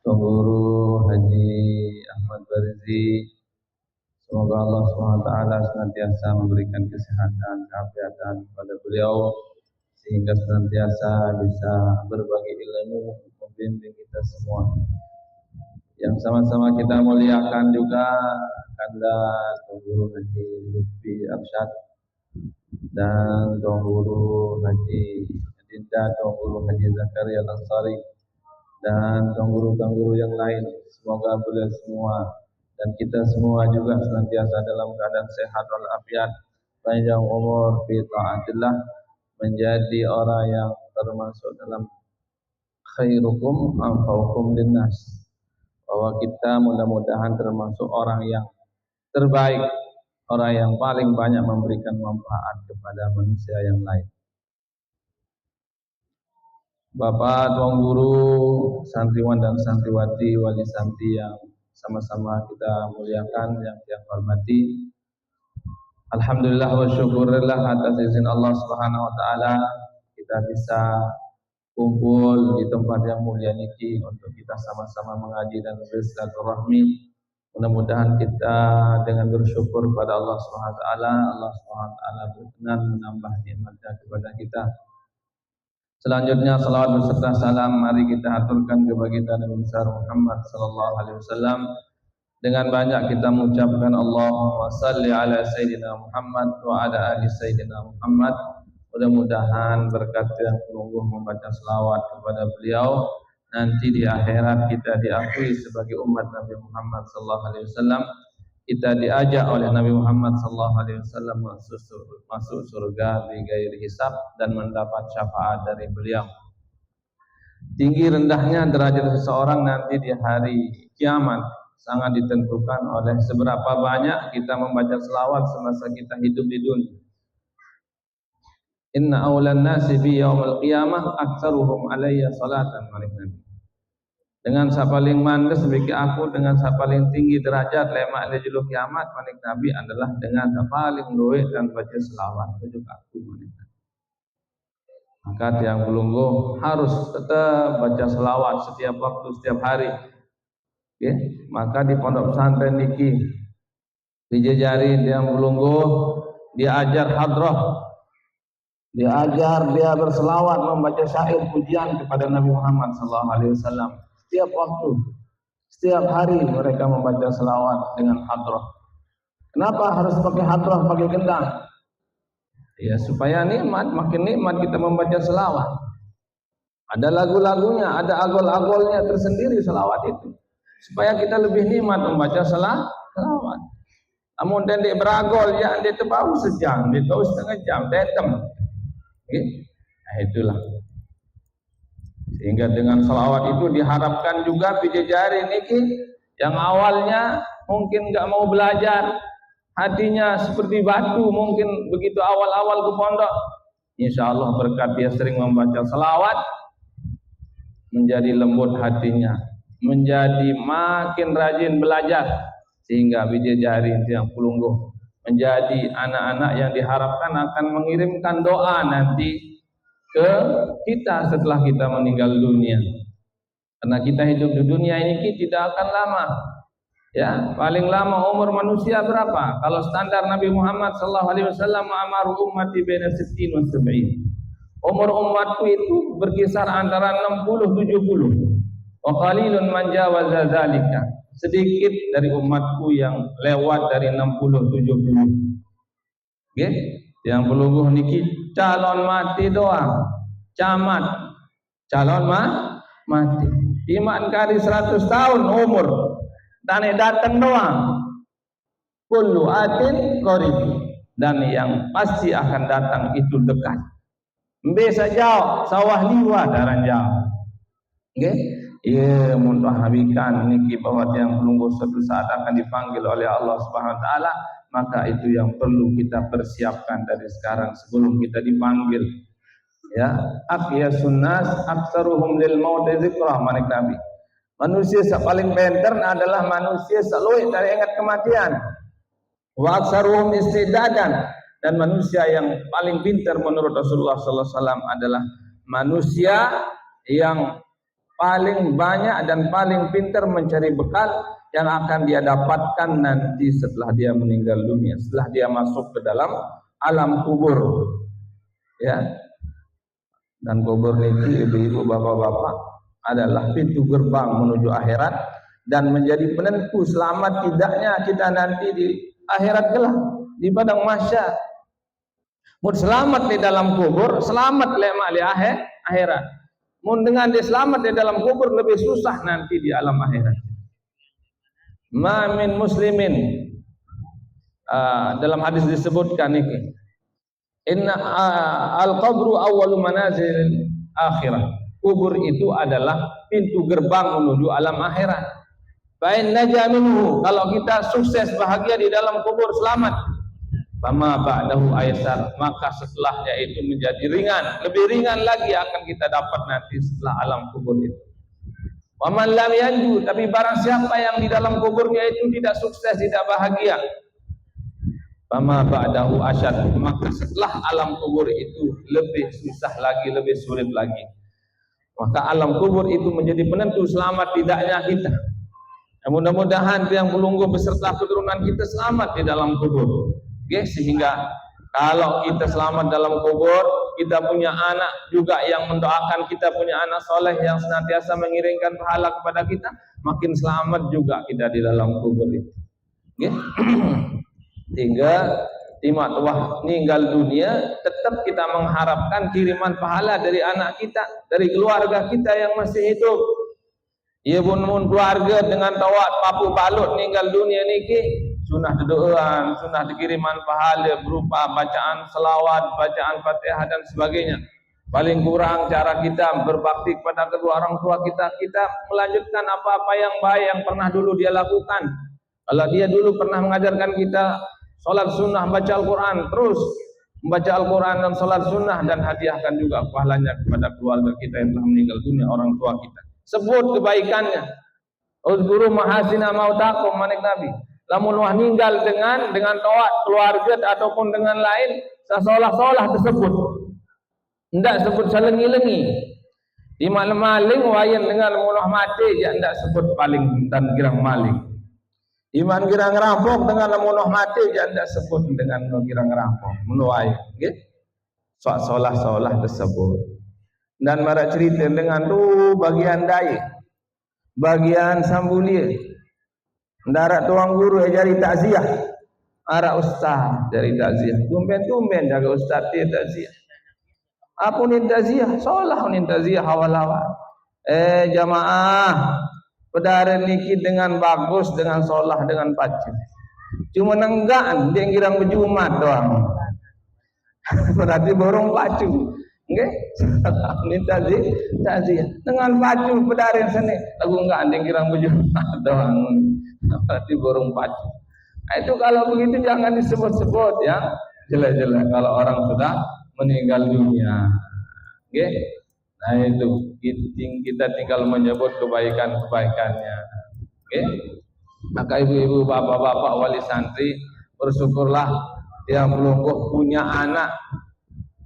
Guru Haji Ahmad Barizi, semoga Allah SWT senantiasa memberikan kesehatan, keafiatan kepada beliau sehingga senantiasa bisa berbagi ilmu, membimbing kita semua. Yang sama-sama kita muliakan juga Kanda Guru Haji Lutfi Arsyad dan Guru Haji Dinda, Guru Haji Zakaria Lansari, dan guru-guru yang lain. Semoga beliau semua dan kita semua juga senantiasa dalam keadaan sehat walafiat, panjang umur fi taatillah, menjadi orang yang termasuk dalam khairukum anfa'ukum linnas, bahwa kita mudah-mudahan termasuk orang yang terbaik, orang yang paling banyak memberikan manfaat kepada manusia yang lain. Bapak, Tuan Guru, santriwan dan santriwati, wali santri yang sama-sama kita muliakan, yang hormati. Alhamdulillah wa syukurillah atas izin Allah Subhanahu wa taala kita bisa kumpul di tempat yang mulia niki untuk kita sama-sama mengaji dan bersilaturahmi. Mudah-mudahan kita dengan bersyukur pada Allah Subhanahu wa taala, Allah Subhanahu wa taala berkenan menambah nikmat-Nya kepada kita. Selanjutnya salawat beserta salam mari kita aturkan kepada kita Nabi besar Muhammad sallallahu alaihi wasallam. Dengan banyak kita mengucapkan Allahumma salli ala sayyidina Muhammad wa ala ali sayyidina Muhammad. Mudah-mudahan berkat yang sungguh membaca selawat kepada beliau, nanti di akhirat kita diakui sebagai umat Nabi Muhammad sallallahu alaihi wasallam. Kita diajak oleh Nabi Muhammad SAW masuk surga bighairi hisab dan mendapat syafaat dari beliau. Tinggi rendahnya derajat seseorang nanti di hari kiamat sangat ditentukan oleh seberapa banyak kita membaca selawat semasa kita hidup di dunia. Inna awlan nasi bi yaumil qiyamah aktsaruhum alayya salatan Nabi. Dengan siapa paling mandes bagi aku, dengan siapa paling tinggi derajat lemak di juluh kiamat manik Nabi adalah dengan siapa paling luwih dan baca selawat juga aku manik Nabi. Maka tiang pelungguh harus tetap baca selawat setiap waktu, setiap hari. Okay? Maka di pondok pesantren niki dijejari tiang pelungguh, diajar hadrah, diajar dia berselawat, membaca syair pujian kepada Nabi Muhammad SAW. Setiap waktu, setiap hari mereka membaca selawat dengan hadrah. Kenapa harus pakai hadrah, pakai gendang? Ya supaya nikmat, makin nikmat kita membaca selawat. Ada lagu-lagunya, ada agol-agolnya tersendiri selawat itu. Supaya kita lebih nikmat membaca selawat. Namun dan dia beragol, ya dia terbau sejam, dia tahu setengah jam, tetem. Okay? Nah itulah. Sehingga dengan salawat itu diharapkan juga bidadari niki yang awalnya mungkin enggak mau belajar, hatinya seperti batu mungkin begitu awal-awal ke pondok, insyaallah berkat dia sering membaca salawat menjadi lembut hatinya, menjadi makin rajin belajar sehingga bidadari yang pelungguh menjadi anak-anak yang diharapkan akan mengirimkan doa nanti ke kita setelah kita meninggal dunia. Karena kita hidup di dunia ini tidak akan lama. Ya, paling lama umur manusia berapa? Kalau standar Nabi Muhammad SAW, amaru ummati baina 60 wa 70. Umur umatku itu berkisar antara 60 70. Wa qalilun man jawaza zalika. Sedikit dari umatku yang lewat dari 60 70. Oke? Yang pelungguh niki calon mati doang, camat, calon mati. Iman kali 100 tahun umur, dan datang doang. Kullu atin qarib, dan yang pasti akan datang itu dekat. Bisa jauh, sawah liwa daran jauh. Oke? Ia mentahabikan niki bahwa yang pelungguh suatu saat akan dipanggil oleh Allah Subhanahu wa taala. Maka itu yang perlu kita persiapkan dari sekarang sebelum kita dipanggil. Ya, aqyasun nas aktsaruhum lil maut dzikra manik Nabi. Manusia yang paling pintar adalah manusia selalu dari ingat kematian. Wa aktsaruhum istidadan, dan manusia yang paling pintar menurut Rasulullah sallallahu alaihi wasallam adalah manusia yang paling banyak dan paling pintar mencari bekal yang akan dia dapatkan nanti setelah dia meninggal dunia, setelah dia masuk ke dalam alam kubur. Ya. Dan kubur ini ibu-ibu, bapak-bapak adalah pintu gerbang menuju akhirat dan menjadi penentu selamat tidaknya kita nanti di akhirat kelak di padang mahsyar. Mun selamat di dalam kubur, selamat di akhirat. Mun dengan dia selamat di dalam kubur lebih susah nanti di alam akhirat. Ma min muslimin, dalam hadis disebutkan ini, inna al-qabru awwalu manazil akhirah. Kubur itu adalah pintu gerbang menuju alam akhirat. Fa in naja minhu, kalau kita sukses bahagia di dalam kubur selamat, fama ba'dahu aysar, maka setelahnya itu menjadi ringan, lebih ringan lagi akan kita dapat nanti setelah alam kubur itu. Wa man lam yanju, tapi barang siapa yang di dalam kuburnya itu tidak sukses, tidak bahagia, fama ba'dahu asyad, maka setelah alam kubur itu lebih susah lagi, lebih sulit lagi. Maka alam kubur itu menjadi penentu selamat tidaknya kita. Mudah-mudahan yang pelunggu beserta keturunan kita selamat di dalam kubur. Okay, sehingga kalau kita selamat dalam kubur, kita punya anak juga yang mendoakan kita, punya anak soleh yang senantiasa mengiringkan pahala kepada kita, makin selamat juga kita di dalam kubur itu. Okay? Hingga timak wah meninggal dunia, tetap kita mengharapkan kiriman pahala dari anak kita, dari keluarga kita yang masih hidup. Ia pun keluarga dengan tawat papu balut meninggal dunia niki, sunah doaan, sunah dikiriman pahala berupa bacaan selawat, bacaan Fatihah dan sebagainya. Paling kurang cara kita berbakti kepada kedua orang tua kita, kita melanjutkan apa-apa yang baik yang pernah dulu dia lakukan. Kalau dia dulu pernah mengajarkan kita salat sunnah, baca Al-Quran, terus membaca Al-Quran dan salat sunnah, dan hadiahkan juga pahalanya kepada keluarga kita yang telah meninggal dunia, orang tua kita. Sebut kebaikannya. Uzkuru mahasina mautakum, manik Nabi. Lamun wah ninggal dengan tawat keluarga ataupun dengan lain, seolah-olah tersebut. Tidak sebut selengi-lengi. Di maling wayan dengan mulah mati, ya tidak sebut paling dan girang maling. Iman girang rampok dengan mulah mati, ya tidak sebut dengan girang rampok. Menuai, gitu. Seolah-olah tersebut. Dan mara cerita dengan tu bagian dai, bagian sambulia, darat tuang guru jari takziah, ara ustaz jari takziah, tumben jaga ustaz dia takziah. Apa ni takziah? Solah ni takziah awal-awal. Jamaah, pedaren niki dengan bagus, dengan solah, dengan pacim. Cuma nenggaan dia girang berjumat doang. Berarti borong pacim. Okay? Ini takziah dengan pacu pedarin sini lagu enggak ada yang kirang berjumat doang, berarti borong pacu. Nah, itu kalau begitu jangan disebut-sebut ya, jelas-jelas kalau orang sudah meninggal dunia. Okay? Nah itu kita tinggal menyebut kebaikan-kebaikannya. Okay? Maka ibu-ibu, bapak-bapak, wali santri, bersyukurlah yang belum punya anak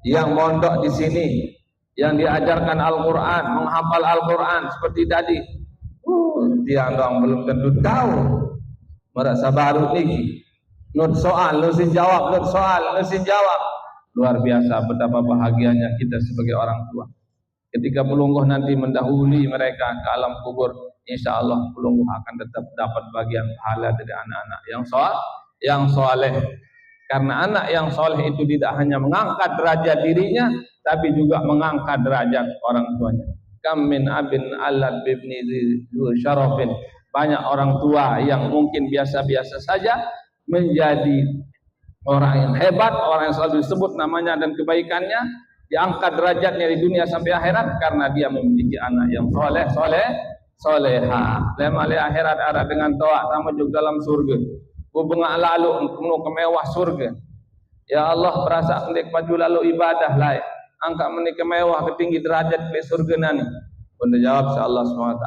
yang mondok di sini, yang diajarkan Al-Quran, menghafal Al-Quran seperti tadi. Dia doang belum tentu tahu. Merasa baru nih. Not soal, nusin jawab, not soal, nusin jawab. Luar biasa betapa bahagianya kita sebagai orang tua. Ketika pelungguh nanti mendahului mereka ke alam kubur, insya Allah pelungguh akan tetap dapat bagian pahala dari anak-anak yang soleh. Karena anak yang soleh itu tidak hanya mengangkat derajat dirinya, tapi juga mengangkat derajat orang tuanya. Kam min abin alad bibni syarafin. Banyak orang tua yang mungkin biasa-biasa saja menjadi orang yang hebat, orang yang selalu disebut namanya dan kebaikannya, diangkat derajatnya di dunia sampai akhirat karena dia memiliki anak yang soleha. Lemale akhirat arah dengan toa sama juga dalam surga. Bunga lalu penuh kemewah surga. Ya Allah, perasa kendik maju lalu ibadah lain. Angkat menik kemewah ketinggi derajat di surga nani. Bunda jawab Allah SWT,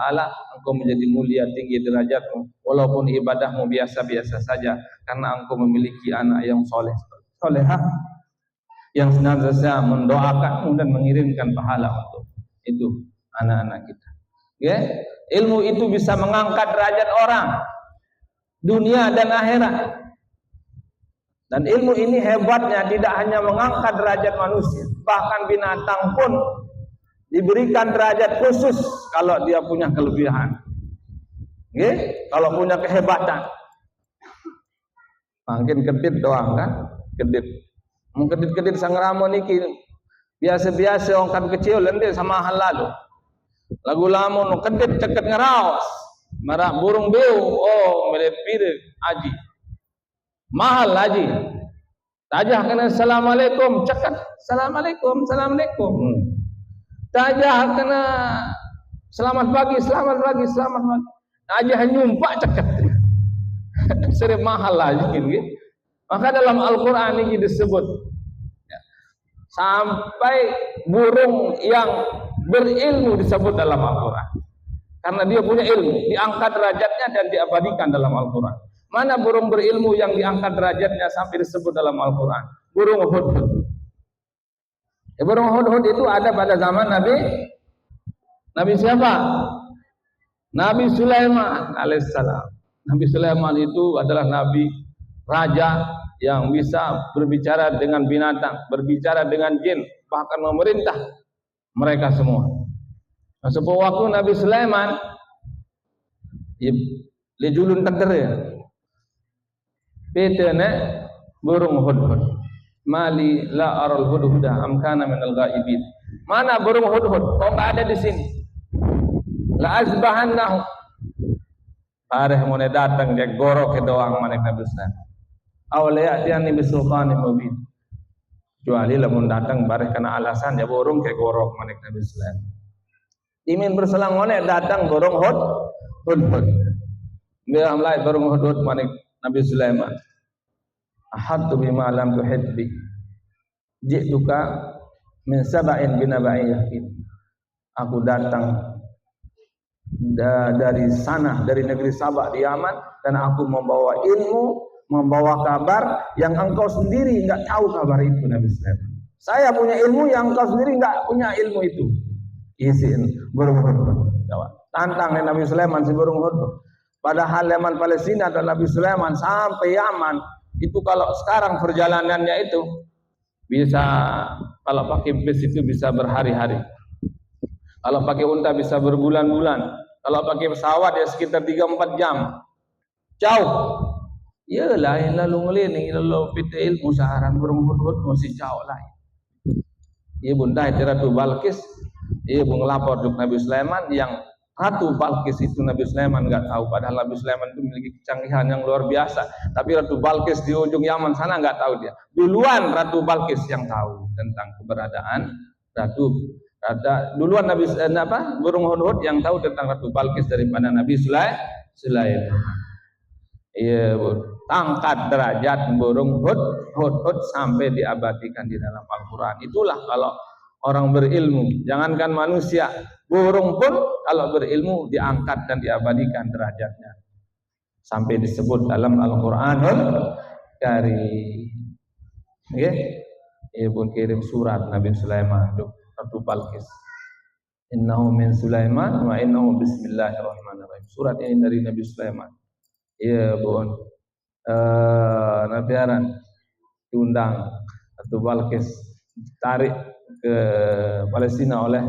engkau menjadi mulia tinggi derajatmu, walaupun ibadahmu biasa-biasa saja, karena engkau memiliki anak yang solehah, yang senantiasa mendoakanmu dan mengirimkan pahala untuk itu. anak-anak kita. Ya, ilmu itu bisa mengangkat derajat orang dunia dan akhirat. Dan ilmu ini hebatnya tidak hanya mengangkat derajat manusia, bahkan binatang pun diberikan derajat khusus kalau dia punya kelebihan. Nggih, kalau punya kehebatan. Mungkin kedit doang kan? Kedit. Mun kedit-kedit sangramo niki biasa-biasa orang kan kecil lende sama hal lalu. Lagu lamun kedit ceket ngeraos. Marah burung beu, oh melepir aji. Mahal aji. Tajah kena assalamualaikum, ceket assalamualaikum, assalamualaikum. Tajah kena selamat pagi, selamat pagi, selamat pagi. Tajah nyumpak ceket. Sering mahal aja gitu. Maka dalam Al-Qur'an ini disebut sampai burung yang berilmu disebut dalam Al-Qur'an. Karena dia punya ilmu, diangkat derajatnya dan diabadikan dalam Al-Qur'an. Mana burung berilmu yang diangkat derajatnya sampai disebut dalam Al-Qur'an? Burung hudhud. Burung hudhud itu ada pada zaman Nabi siapa? Nabi Sulaiman alaihissalam. Nabi Sulaiman itu adalah nabi raja yang bisa berbicara dengan binatang, berbicara dengan jin, bahkan memerintah mereka semua. Nah, sebuah waktu Nabi Sulaiman lejulun takdir petene burung hudhud. Mali la aral hudhuda am kana min al-ghaibin. Mana burung hudhud? Kok enggak ada di sini? La azbahannahu. Pareh mone datang dia gorok ke doang manik Nabi Sulaiman. Awalnya dia ni bisultanin mubin. Kecuali lamun datang bareh kena alasan ya burung ke gorok manik Nabi Sulaiman. Imin berselang mone datang burung hudhud. Dia mulai burung hudhud manik Nabi Sulaiman. Ahadtu bima lam tuhid bi. Ji'tuka min sab'in binaba'in yakin. Aku datang dari sana, dari negeri Sabak di Yaman, dan aku membawa ilmu, membawa kabar yang engkau sendiri enggak tahu kabar itu. Nabi Sulaiman, saya punya ilmu yang engkau sendiri enggak punya ilmu itu. Isin burung hudhud. Tantang Nabi Sulaiman si burung hudhud. Padahal Yaman Palestina dan Nabi Sulaiman sampai Yaman itu kalau sekarang perjalanannya itu bisa, kalau pakai bis itu bisa berhari-hari. Kalau pakai unta bisa berbulan-bulan. Kalau pakai pesawat ya sekitar 3-4 jam. Jauh. Ya lain lalu ngeliling lalu pita ilmu saharan burung hudhud masih jauh lain. Ia bunda itu Ratu Balkis. Ia ngelapor untuk Nabi Sulaiman yang Ratu Balkis itu Nabi Sulaiman enggak tahu. Padahal Nabi Sulaiman itu memiliki kecanggihan yang luar biasa. Tapi Ratu Balkis di ujung Yaman sana enggak tahu dia. Duluan Ratu Balkis yang tahu tentang keberadaan duluan Nabi burung hudhud yang tahu tentang Ratu Balkis daripada Nabi Sulaiman. Iya, angkat derajat burung hudhud sampai diabadikan di dalam Al-Qur'an. Itulah kalau orang berilmu, jangankan manusia, burung pun kalau berilmu diangkat dan diabadikan derajatnya sampai disebut dalam Al-Qur'anul Karim. Nggih, Ibu kirim surat Nabi Sulaiman Ratu Balkis. Innahu min Sulaiman wa innahu bismillahirrahmanirrahim. Surat ini dari Nabi Sulaiman. Iya, Bun. Nabi Aran diundang Ratu Balkis ditarik ke Palestina oleh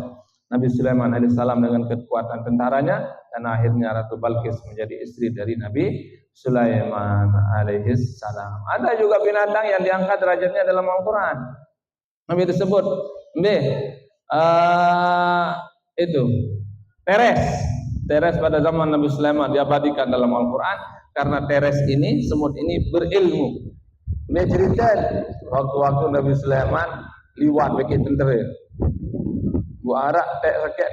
Nabi Sulaiman alaihissalam dengan kekuatan tentaranya, dan akhirnya Ratu Balkis menjadi istri dari Nabi Sulaiman alaihissalam. Ada juga binatang yang diangkat derajatnya dalam Al-Quran. Nabi disebut itu Teres pada zaman Nabi Sulaiman diabadikan dalam Al-Quran karena Teres ini, semut ini berilmu. Dia cerita waktu-waktu Nabi Sulaiman liwat bikin tentera. Bu arak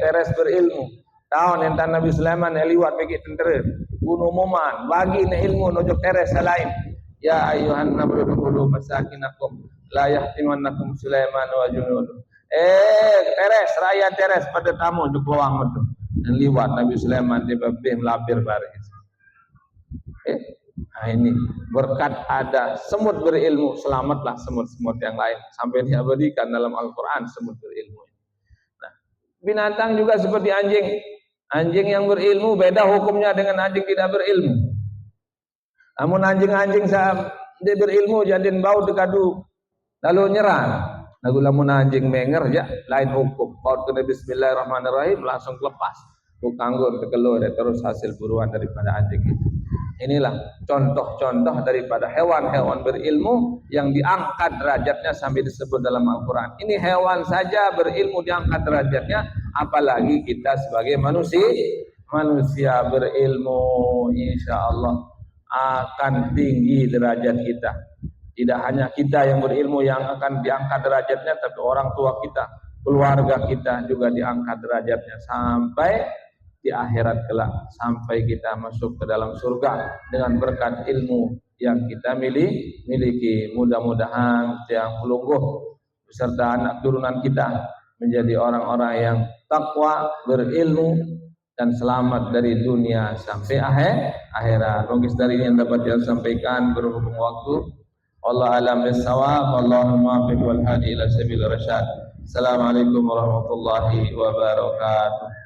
Teres berilmu. Tahun yang Nabi Sulaiman liwat bikin tentera. Bunuh muman bagi ilmu nojok Teres lain. Ya ayuhan nabiyyu qulu masakinakum la yahtimannakum Sulaiman wa junuduh. Teres, raya Teres pada tamu di bawah itu. Dan liwat Nabi Sulaiman di babih melapir baris. Nah ini berkat ada semut berilmu, selamatlah semut-semut yang lain sampai diabadikan dalam Al-Quran semut berilmu. Nah, Binatang juga seperti anjing. Anjing yang berilmu beda hukumnya dengan anjing tidak berilmu. Namun anjing-anjing dia berilmu jadiin bau dekadu lalu nyerah. Lalu lamun anjing menger ya lain hukum. Baut kena bismillahirrahmanirrahim langsung lepas. Bukanggur tekelo terus hasil buruan daripada anjing itu. Inilah contoh-contoh daripada hewan-hewan berilmu yang diangkat derajatnya sampai disebut dalam Al-Quran. Ini hewan saja berilmu diangkat derajatnya, apalagi kita sebagai manusia berilmu, insya Allah akan tinggi derajat kita. Tidak hanya kita yang berilmu yang akan diangkat derajatnya, tapi orang tua kita, keluarga kita juga diangkat derajatnya sampai di akhirat kelak, sampai kita masuk ke dalam surga dengan berkat ilmu yang kita miliki. Mudah-mudahan yang melungguh beserta anak turunan kita menjadi orang-orang yang takwa, berilmu dan selamat dari dunia sampai akhirat. Mungkin dari ini yang dapat saya sampaikan berhubung waktu. Allah alam bisawab. Allahumma afiq wal hadi ila sabil rasyad. Assalamualaikum warahmatullahi wabarakatuh.